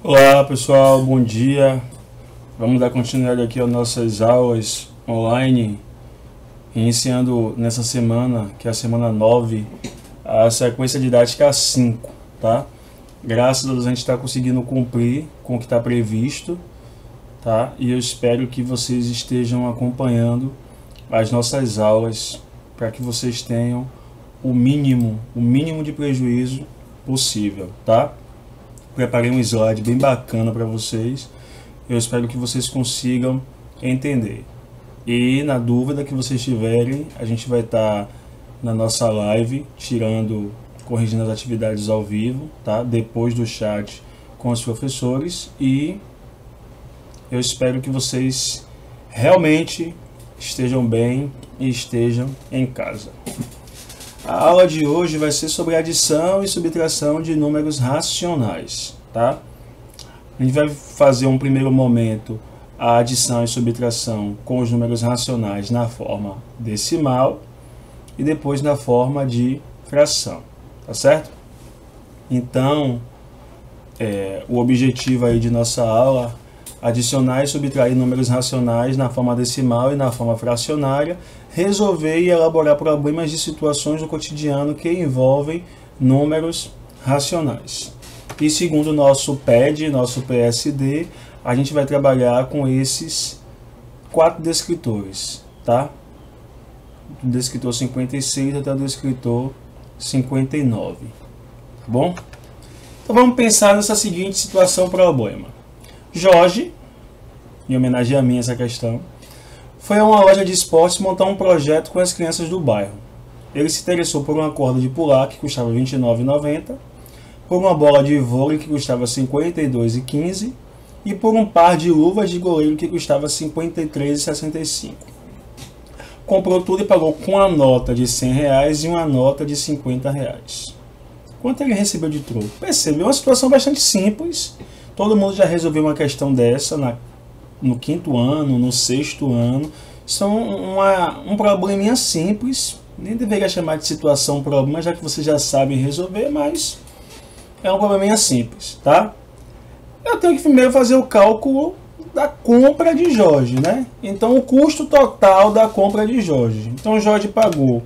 Olá pessoal, bom dia. Vamos dar continuidade aqui às nossas aulas online, iniciando nessa semana, que é a semana 9, a sequência didática 5, tá? Graças a Deus a gente está conseguindo cumprir com o que está previsto, tá? E eu espero que vocês estejam acompanhando as nossas aulas para que vocês tenham o mínimo de prejuízo possível, tá? Preparei um slide bem bacana para vocês. Eu espero que vocês consigam entender. E na dúvida que vocês tiverem, a gente vai estar na nossa live corrigindo as atividades ao vivo, tá? Depois do chat com os professores. E eu espero que vocês realmente estejam bem e estejam em casa. A aula de hoje vai ser sobre adição e subtração de números racionais, tá? A gente vai fazer um primeiro momento a adição e subtração com os números racionais na forma decimal e depois na forma de fração, tá certo? Então, o objetivo aí de nossa aula é adicionar e subtrair números racionais na forma decimal e na forma fracionária, resolver e elaborar problemas de situações do cotidiano que envolvem números racionais. E segundo o nosso PED, nosso PSD, a gente vai trabalhar com esses 4 descritores, tá? Do descritor 56 até o descritor 59, tá bom? Então vamos pensar nessa seguinte situação problema. Jorge, em homenagem a mim essa questão, foi a uma loja de esportes montar um projeto com as crianças do bairro. Ele se interessou por uma corda de pular que custava R$ 29,90, por uma bola de vôlei que custava R$ 52,15 e por um par de luvas de goleiro que custava R$ 53,65. Comprou tudo e pagou com a nota de R$ 100 e uma nota de R$ 50. Quanto ele recebeu de troco? Percebeu uma situação bastante simples. Todo mundo já resolveu uma questão dessa no 5º ano, no 6º ano. São um probleminha simples. Nem deveria chamar de situação problema, já que vocês já sabem resolver, mas é um probleminha simples, tá? Eu tenho que primeiro fazer o cálculo da compra de Jorge, né? Então, o custo total da compra de Jorge. Então, Jorge pagou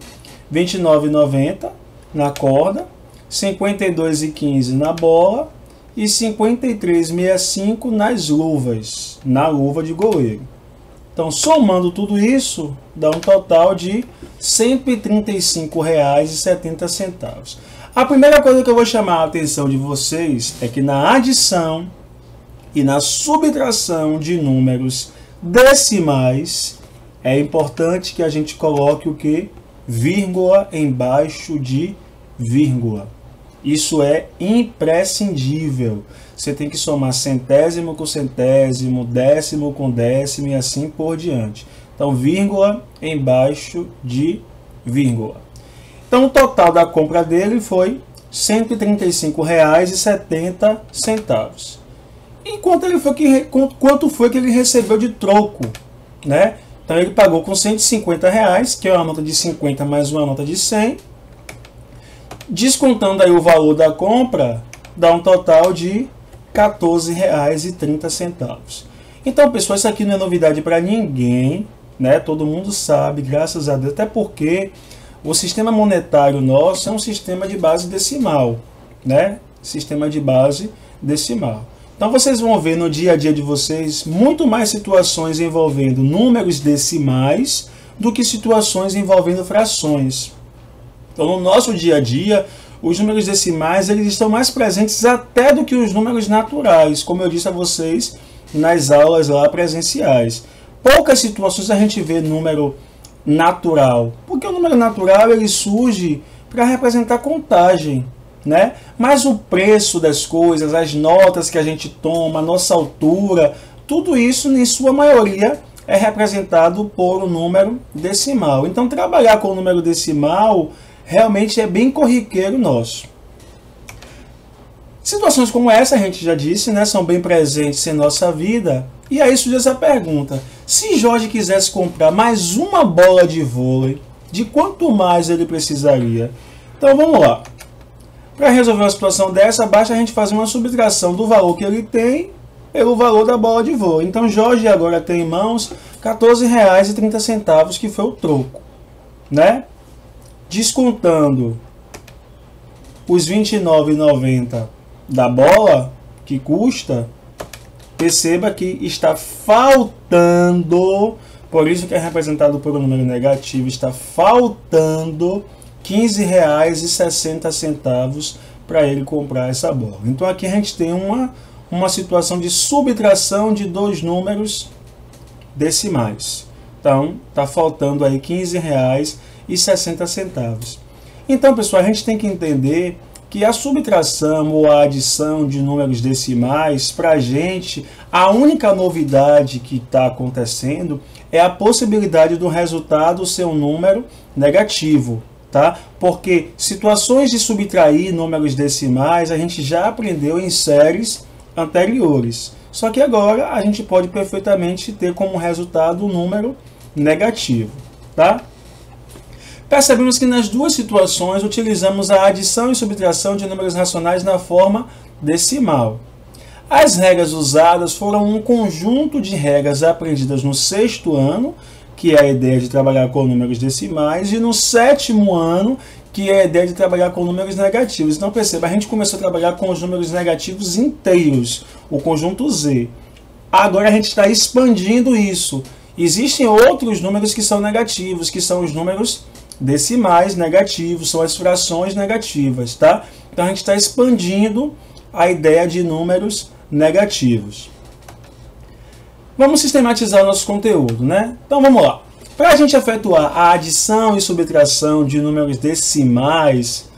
R$ 29,90 na corda, R$ 52,15 na bola e R$ 53,65 nas luvas, na luva de goleiro. Então, somando tudo isso, dá um total de R$ 135,70. A primeira coisa que eu vou chamar a atenção de vocês é que na adição e na subtração de números decimais, é importante que a gente coloque o que? Vírgula embaixo de vírgula. Isso é imprescindível. Você tem que somar centésimo com centésimo, décimo com décimo e assim por diante. Então, vírgula embaixo de vírgula. Então, o total da compra dele foi R$ 135,70. E quanto foi que ele recebeu de troco, né? Então, ele pagou com R$ 150, que é uma nota de 50 mais uma nota de 100. Descontando aí o valor da compra, dá um total de R$ 14,30. Então, pessoal, isso aqui não é novidade para ninguém, né? Todo mundo sabe, graças a Deus, até porque o sistema monetário nosso é um sistema de base decimal, né? Sistema de base decimal. Então, vocês vão ver no dia a dia de vocês muito mais situações envolvendo números decimais do que situações envolvendo frações. Então, no nosso dia a dia, os números decimais eles estão mais presentes até do que os números naturais, como eu disse a vocês nas aulas lá presenciais. Poucas situações a gente vê número natural, porque o número natural ele surge para representar contagem, né? Mas o preço das coisas, as notas que a gente toma, a nossa altura, tudo isso, em sua maioria, é representado por um número decimal. Então, trabalhar com o número decimal realmente é bem corriqueiro nosso. Situações como essa, a gente já disse, né, são bem presentes em nossa vida. E aí surge essa pergunta. Se Jorge quisesse comprar mais uma bola de vôlei, de quanto mais ele precisaria? Então vamos lá. Para resolver uma situação dessa, basta a gente fazer uma subtração do valor que ele tem pelo valor da bola de vôlei. Então Jorge agora tem em mãos R$ 14,30, que foi o troco, né? Descontando os R$ 29,90 da bola que custa, perceba que está faltando, por isso que é representado por um número negativo, está faltando R$ 15,60 para ele comprar essa bola. Então aqui a gente tem uma situação de subtração de dois números decimais. Então está faltando aí R$ 15,60. Então, pessoal, a gente tem que entender que a subtração ou a adição de números decimais, para a gente, a única novidade que está acontecendo é a possibilidade do resultado ser um número negativo, tá? Porque situações de subtrair números decimais a gente já aprendeu em séries anteriores. Só que agora a gente pode perfeitamente ter como resultado um número negativo, tá? Percebemos que nas duas situações utilizamos a adição e subtração de números racionais na forma decimal. As regras usadas foram um conjunto de regras aprendidas no 6º ano, que é a ideia de trabalhar com números decimais, e no 7º ano, que é a ideia de trabalhar com números negativos. Então perceba, a gente começou a trabalhar com os números negativos inteiros, o conjunto Z. Agora a gente está expandindo isso. Existem outros números que são negativos, que são os números decimais negativos, são as frações negativas, tá? Então a gente está expandindo a ideia de números negativos. Vamos sistematizar o nosso conteúdo, né? Então vamos lá. Para a gente efetuar a adição e subtração de números decimais,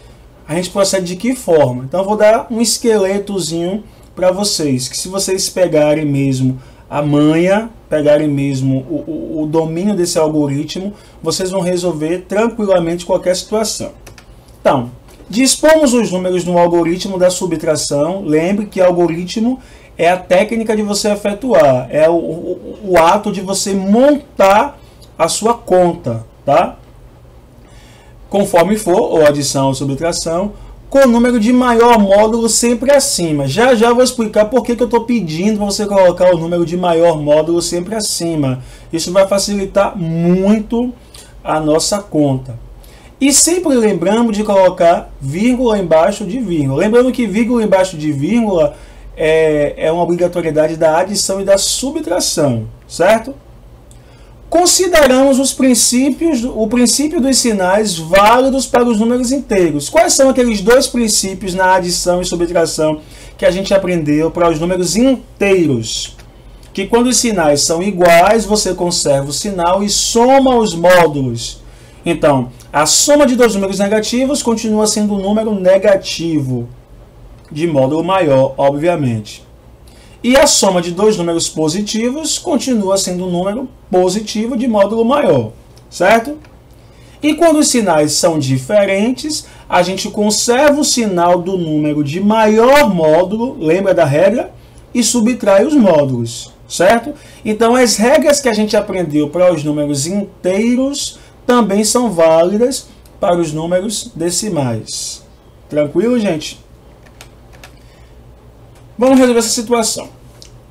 a gente procede de que forma? Então eu vou dar um esqueletozinho para vocês, que se vocês pegarem mesmo a manha, pegarem mesmo o domínio desse algoritmo, vocês vão resolver tranquilamente qualquer situação. Então, dispomos os números no algoritmo da subtração. Lembre que algoritmo é a técnica de você efetuar, é o ato de você montar a sua conta, tá? Conforme for, ou adição ou subtração, com o número de maior módulo sempre acima. Já já vou explicar por que eu estou pedindo para você colocar o número de maior módulo sempre acima. Isso vai facilitar muito a nossa conta. E sempre lembrando de colocar vírgula embaixo de vírgula. Lembrando que vírgula embaixo de vírgula é uma obrigatoriedade da adição e da subtração, certo? Consideramos o princípio dos sinais válidos para os números inteiros. Quais são aqueles dois princípios na adição e subtração que a gente aprendeu para os números inteiros? Que quando os sinais são iguais, você conserva o sinal e soma os módulos. Então, a soma de dois números negativos continua sendo um número negativo, de módulo maior, obviamente. E a soma de dois números positivos continua sendo um número positivo de módulo maior, certo? E quando os sinais são diferentes, a gente conserva o sinal do número de maior módulo, lembra da regra? E subtrai os módulos, certo? Então as regras que a gente aprendeu para os números inteiros também são válidas para os números decimais. Tranquilo, gente? Vamos resolver essa situação.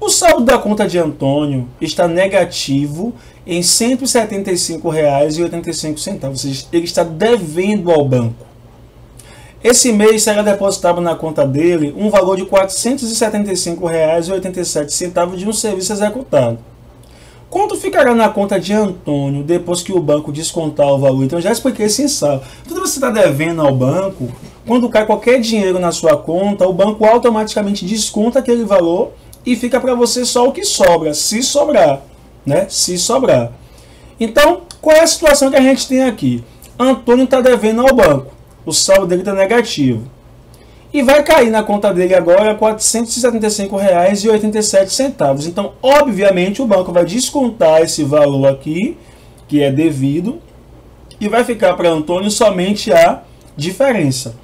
O saldo da conta de Antônio está negativo em R$ 175,85, ou seja, ele está devendo ao banco. Esse mês será depositado na conta dele um valor de R$ 475,87 de um serviço executado. Quanto ficará na conta de Antônio depois que o banco descontar o valor? Então, eu já expliquei isso em sala. Tudo que você está devendo ao banco, quando cai qualquer dinheiro na sua conta, o banco automaticamente desconta aquele valor e fica para você só o que sobra, se sobrar, né? Se sobrar. Então, qual é a situação que a gente tem aqui? Antônio está devendo ao banco, o saldo dele está negativo. E vai cair na conta dele agora R$ 475,87. Então, obviamente, o banco vai descontar esse valor aqui, que é devido, e vai ficar para Antônio somente a diferença.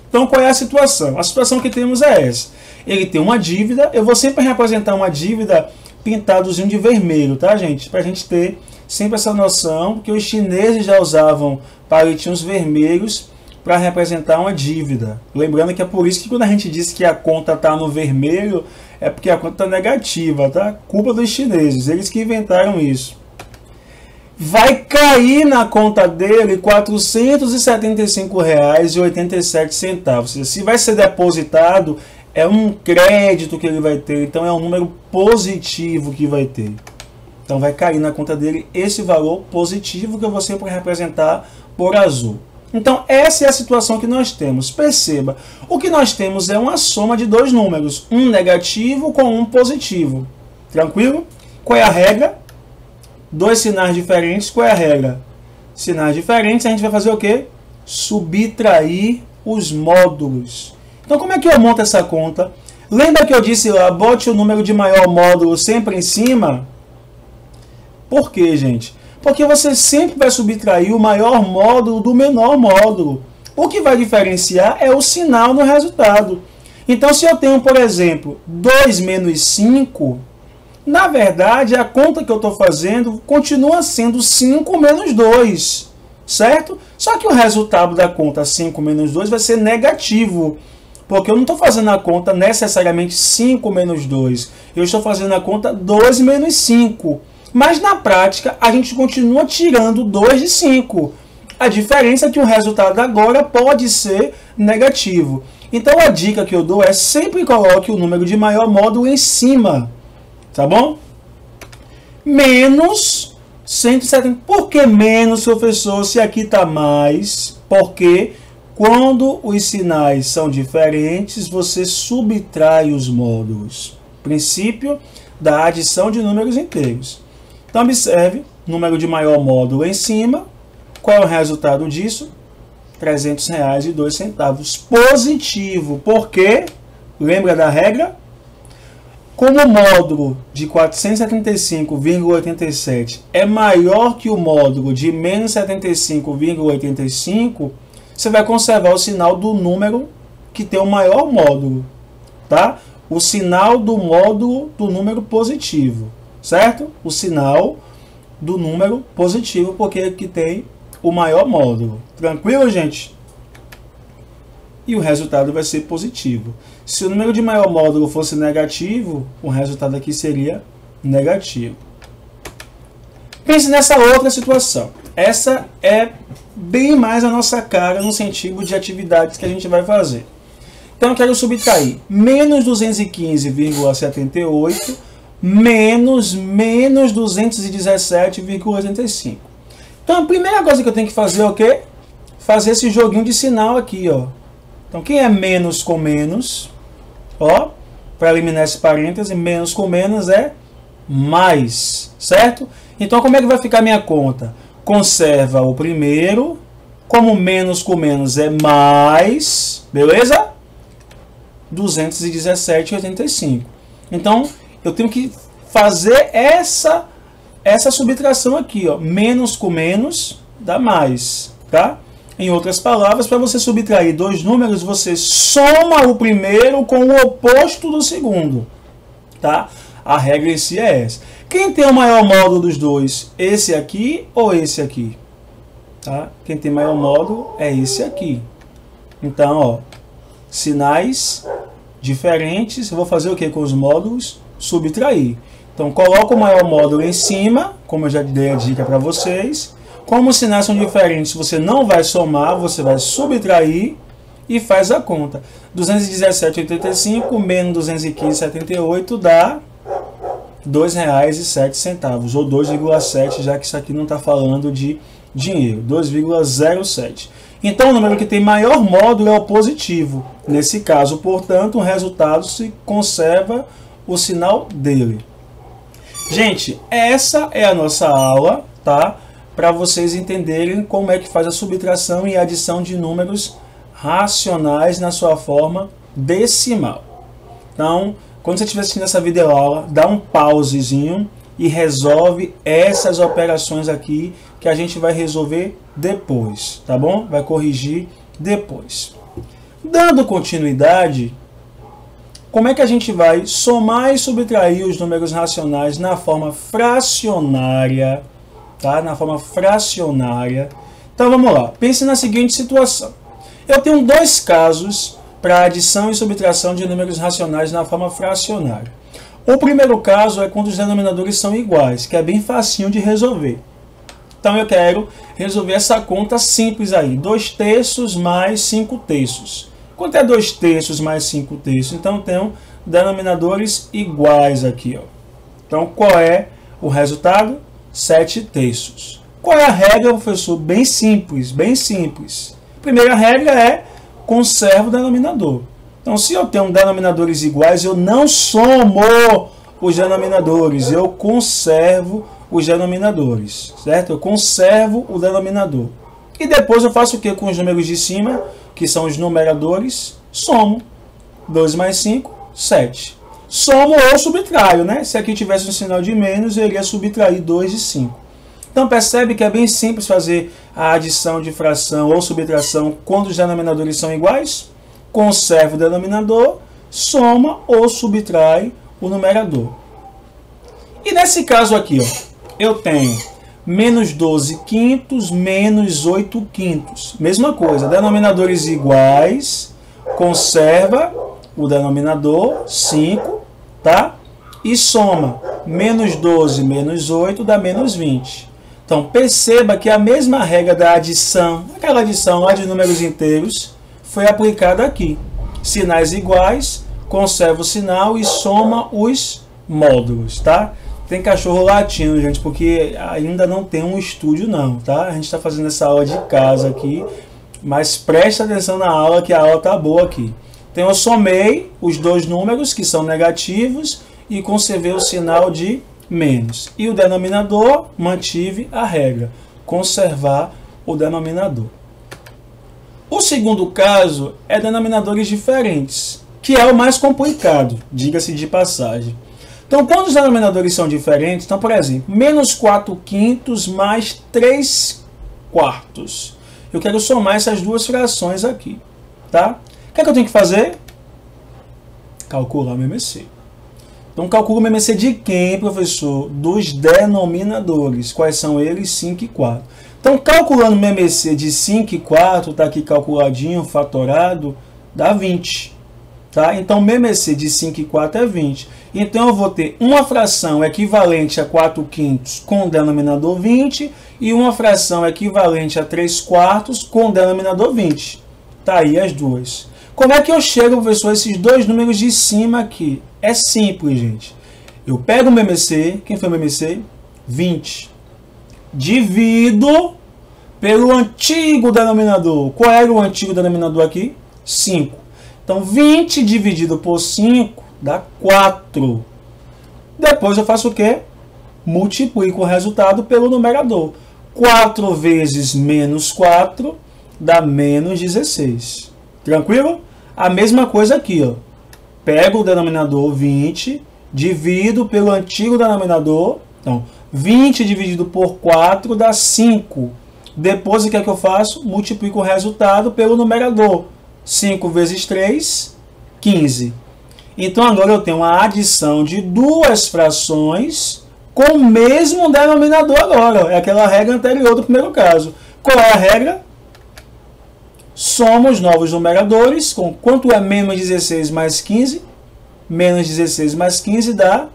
Então, qual é a situação? A situação que temos é essa. Ele tem uma dívida, eu vou sempre representar uma dívida pintadozinho de vermelho, tá, gente? Para a gente ter sempre essa noção, que os chineses já usavam palitinhos vermelhos para representar uma dívida. Lembrando que é por isso que quando a gente diz que a conta está no vermelho, é porque a conta está negativa, tá? Culpa dos chineses, eles que inventaram isso. Vai cair na conta dele R$ 475,87. Ou seja, se vai ser depositado, é um crédito que ele vai ter, então é um número positivo que vai ter. Então vai cair na conta dele esse valor positivo que eu vou sempre representar por azul. Então essa é a situação que nós temos. Perceba, o que nós temos é uma soma de dois números, um negativo com um positivo. Tranquilo? Qual é a regra? Dois sinais diferentes, qual é a regra? Sinais diferentes, a gente vai fazer o quê? Subtrair os módulos. Então como é que eu monto essa conta? Lembra que eu disse lá, bote o número de maior módulo sempre em cima? Por quê, gente? Porque você sempre vai subtrair o maior módulo do menor módulo. O que vai diferenciar é o sinal no resultado. Então, se eu tenho, por exemplo, 2 menos 5, na verdade, a conta que eu estou fazendo continua sendo 5 menos 2, certo? Só que o resultado da conta 5 menos 2 vai ser negativo, porque eu não estou fazendo a conta necessariamente 5 menos 2. Eu estou fazendo a conta 2 menos 5. Mas na prática, a gente continua tirando 2 de 5. A diferença é que o resultado agora pode ser negativo. Então a dica que eu dou é sempre coloque o número de maior módulo em cima. Tá bom? Menos 170. Por que menos, professor, se aqui está mais? Porque quando os sinais são diferentes, você subtrai os módulos. Princípio da adição de números inteiros. Então, observe, número de maior módulo em cima. Qual é o resultado disso? R$ 300,02. Positivo. Por quê? Lembra da regra? Como o módulo de 475,87 é maior que o módulo de menos 75,85, você vai conservar o sinal do número que tem o maior módulo. Tá? O sinal do módulo do número positivo. Certo? O sinal do número positivo, porque aqui tem o maior módulo. Tranquilo, gente? E o resultado vai ser positivo. Se o número de maior módulo fosse negativo, o resultado aqui seria negativo. Pense nessa outra situação. Essa é bem mais a nossa cara no sentido de atividades que a gente vai fazer. Então eu quero subtrair menos 215,78 menos 217,85. Então a primeira coisa que eu tenho que fazer é o quê? Fazer esse joguinho de sinal aqui, ó. Então quem é menos com menos, ó, para eliminar esse parêntese, menos com menos é mais, certo? Então como é que vai ficar a minha conta? Conserva o primeiro, como menos com menos é mais, beleza? 217,85. Então eu tenho que fazer essa subtração aqui, ó. Menos com menos dá mais, tá? Em outras palavras, para você subtrair dois números, você soma o primeiro com o oposto do segundo, tá? A regra em si é essa. Quem tem o maior módulo dos dois? Esse aqui ou esse aqui? Tá? Quem tem maior módulo é esse aqui. Então, ó, sinais diferentes. Eu vou fazer o que com os módulos? Subtrair. Então, coloco o maior módulo em cima, como eu já dei a dica para vocês. Como os sinais são diferentes, você não vai somar, você vai subtrair e faz a conta. 217,85 menos 215,78 dá R$ 2,07, ou 2,7, já que isso aqui não está falando de dinheiro, 2,07. Então, o número que tem maior módulo é o positivo. Nesse caso, portanto, o resultado se conserva o sinal dele. Gente, essa é a nossa aula, tá? Para vocês entenderem como é que faz a subtração e adição de números racionais na sua forma decimal. Então, quando você estiver assistindo essa videoaula, dá um pausezinho e resolve essas operações aqui que a gente vai resolver depois, tá bom? Vai corrigir depois. Dando continuidade, como é que a gente vai somar e subtrair os números racionais na forma fracionária, tá? Na forma fracionária. Então vamos lá. Pense na seguinte situação. Eu tenho dois casos para adição e subtração de números racionais na forma fracionária. O primeiro caso é quando os denominadores são iguais, que é bem facinho de resolver. Então eu quero resolver essa conta simples aí, 2/3 mais 5/3. Quanto é 2/3 mais 5/3? Então eu tenho denominadores iguais aqui, ó. Então qual é o resultado? 7/3. Qual é a regra, professor? Bem simples, bem simples. Primeira regra é conservo o denominador. Então, se eu tenho denominadores iguais, eu não somo os denominadores, eu conservo os denominadores, certo? Eu conservo o denominador. E depois eu faço o que com os números de cima, que são os numeradores? Somo. 2 mais 5, 7. Somo ou subtraio, né? Se aqui tivesse um sinal de menos, eu iria subtrair 2 de 5. Então, percebe que é bem simples fazer a adição de fração ou subtração quando os denominadores são iguais? Conserva o denominador, soma ou subtrai o numerador. E nesse caso aqui, ó, eu tenho menos 12 quintos, menos 8 quintos. Mesma coisa, denominadores iguais, conserva o denominador, 5, tá? E soma, menos 12 menos 8 dá menos 20. Então, perceba que a mesma regra da adição, aquela adição lá de números inteiros, foi aplicada aqui. Sinais iguais, conserva o sinal e soma os módulos, tá? Tem cachorro latindo, gente, porque ainda não tem um estúdio não, tá? A gente está fazendo essa aula de casa aqui, mas presta atenção na aula, que a aula tá boa aqui. Então eu somei os dois números que são negativos e conservei o sinal de menos. E o denominador, mantive a regra, conservar o denominador. O segundo caso é denominadores diferentes, que é o mais complicado, diga-se de passagem. Então, quando os denominadores são diferentes, então, por exemplo, menos 4 quintos mais 3 quartos. Eu quero somar essas duas frações aqui, tá? O que é que eu tenho que fazer? Calcular o MMC. Então, calcula o MMC de quem, professor? Dos denominadores. Quais são eles? 5 e 4. Então, calculando o MMC de 5 e 4, está aqui calculadinho, fatorado, dá 20. Tá? Então, o MMC de 5 e 4 é 20. Então, eu vou ter uma fração equivalente a 4 quintos com o denominador 20 e uma fração equivalente a 3 quartos com o denominador 20. Tá aí as duas. Como é que eu chego, professor, a esses dois números de cima aqui? É simples, gente. Eu pego o MMC, quem foi o MMC? 20. Divido pelo antigo denominador. Qual era o antigo denominador aqui? 5. Então, 20 dividido por 5 dá 4. Depois eu faço o quê? Multiplico o resultado pelo numerador. 4 vezes menos 4 dá menos 16. Tranquilo? A mesma coisa aqui, ó. Pego o denominador 20, divido pelo antigo denominador. Então, 20 dividido por 4 dá 5. Depois, o que é que eu faço? Multiplico o resultado pelo numerador. 5 vezes 3, 15. Então, agora eu tenho uma adição de duas frações com o mesmo denominador agora. É aquela regra anterior do primeiro caso. Qual é a regra? Soma os novos numeradores. Com quanto é menos 16 mais 15? Menos 16 mais 15 dá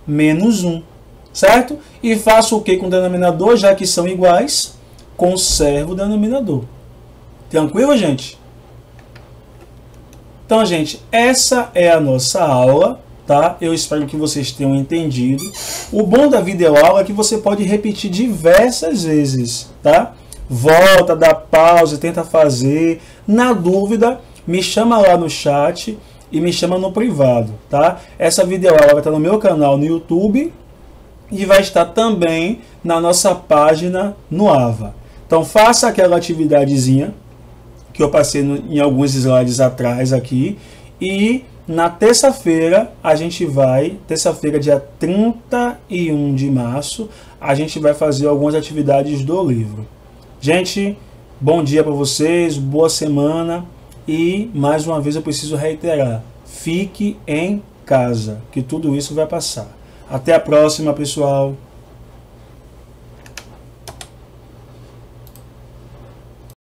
menos 1. Certo? E faço o que com o denominador? Já que são iguais, conservo o denominador. Tranquilo, gente? Então, gente, essa é a nossa aula, tá? Eu espero que vocês tenham entendido. O bom da videoaula é que você pode repetir diversas vezes, tá? Volta, dá pausa, tenta fazer. Na dúvida, me chama lá no chat e me chama no privado, tá? Essa videoaula vai estar no meu canal no YouTube e vai estar também na nossa página no AVA. Então, faça aquela atividadezinha que eu passei em alguns slides atrás aqui. E na terça-feira, terça-feira, dia 31 de março, a gente vai fazer algumas atividades do livro. Gente, bom dia para vocês, boa semana. E, mais uma vez, eu preciso reiterar, fique em casa, que tudo isso vai passar. Até a próxima, pessoal.